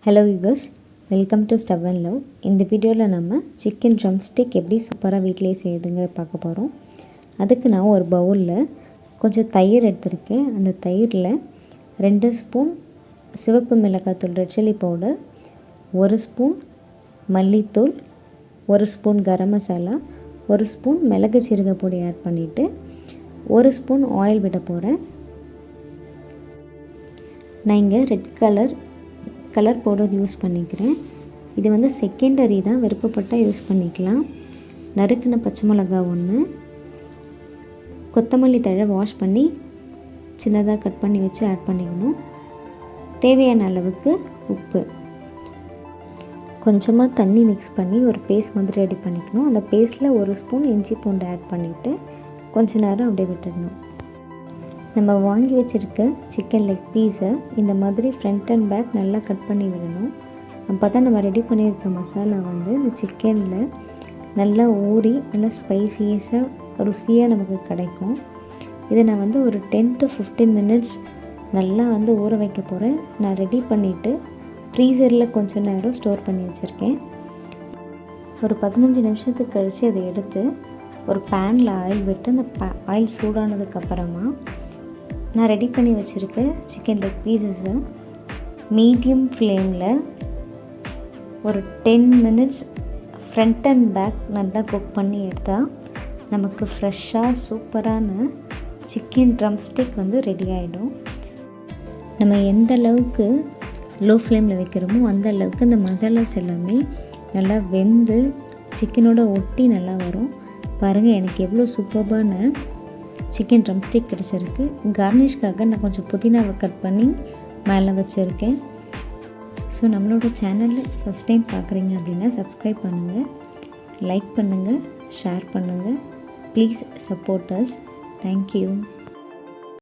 Hello viewers, welcome to stove and love. இந்த வீடியோவில் நம்ம சிக்கன் ட்ரம்ஸ்டிக் எப்படி சூப்பராக வீட்டிலே செய்யுதுங்க பார்க்க போகிறோம். அதுக்கு நான் ஒரு பவுலில் கொஞ்சம் தயிர் எடுத்திருக்கேன். அந்த தயிரில் 2 ஸ்பூன் சிவப்பு மிளகாத்தூள் ரெட் சில்லி பவுடர், 1 ஸ்பூன் மல்லித்தூள், 1 ஸ்பூன் கரம் மசாலா, 1 ஸ்பூன் மிளகு சீரக பொடி ஆட் பண்ணிவிட்டு 1 ஸ்பூன் ஆயில் விட போகிறேன். நான் இங்கே ரெட் கலர் பவுடர் யூஸ் பண்ணிக்கிறேன். இது வந்து செகண்டரி தான், விருப்பப்பட்டால் யூஸ் பண்ணிக்கலாம். நறுக்கின பச்சை மிளகா 1, கொத்தமல்லி தழை வாஷ் பண்ணி சின்னதாக கட் பண்ணி வச்சு ஆட் பண்ணிக்கணும். தேவையான அளவுக்கு உப்பு, கொஞ்சமாக தண்ணி மிக்ஸ் பண்ணி ஒரு பேஸ்ட் மாதிரி ரெடி பண்ணிக்கணும். அந்த பேஸ்ட்டில் 1 ஸ்பூன் இஞ்சி பூண்டு ஆட் பண்ணிவிட்டு கொஞ்ச நேரம் அப்படியே விட்டுடணும். நம்ம வாங்கி வச்சுருக்க சிக்கன் லெக் பீஸை இந்த மாதிரி ஃப்ரண்ட் அண்ட் பேக் நல்லா கட் பண்ணி விடணும். அப்போ தான் நம்ம ரெடி பண்ணியிருக்க மசாலா வந்து இந்த சிக்கனில் நல்லா ஊறி நல்லா ஸ்பைசியஸாக ருசியாக நமக்கு கிடைக்கும். இதை நான் வந்து ஒரு 10 to 15 minutes நல்லா வந்து ஊற வைக்க போகிறேன். நான் ரெடி பண்ணிவிட்டு ஃப்ரீசரில் கொஞ்சம் நேரம் ஸ்டோர் பண்ணி வச்சுருக்கேன். ஒரு 15 நிமிஷத்துக்கு கழித்து அதை எடுத்து ஒரு பேனில் ஆயில் விட்டு அந்த ஆயில் சூடானதுக்கப்புறமா நான் ரெடி பண்ணி வச்சுருக்க சிக்கன் லெக் பீஸஸை மீடியம் ஃப்ளேமில் ஒரு 10 minutes ஃப்ரண்ட் அண்ட் பேக் நல்லா குக் பண்ணி எடுத்தால் நமக்கு ஃப்ரெஷ்ஷாக சூப்பரான சிக்கன் ட்ரம்ஸ்டிக் வந்து ரெடி ஆகிடும். நம்ம எந்த அளவுக்கு லோ ஃப்ளேமில் வைக்கிறோமோ அந்த அளவுக்கு இந்த மசாலாஸ் எல்லாமே நல்லா வெந்து சிக்கனோட ஒட்டி நல்லா வரும். பாருங்கள், எனக்கு எவ்வளோ சூப்பர்பான சிக்கன் ட்ரம்ஸ்டிக் கிடச்சிருக்கு. கார்னிஷ்காக நான் கொஞ்சம் புதினாவை கட் பண்ணி மேலே வச்சுருக்கேன். ஸோ நம்மளோட சேனலில் ஃபஸ்ட் டைம் பார்க்குறீங்க அப்படின்னா சப்ஸ்கிரைப் பண்ணுங்கள், லைக் பண்ணுங்கள், ஷேர் பண்ணுங்கள். Please support us. தேங்க்யூ.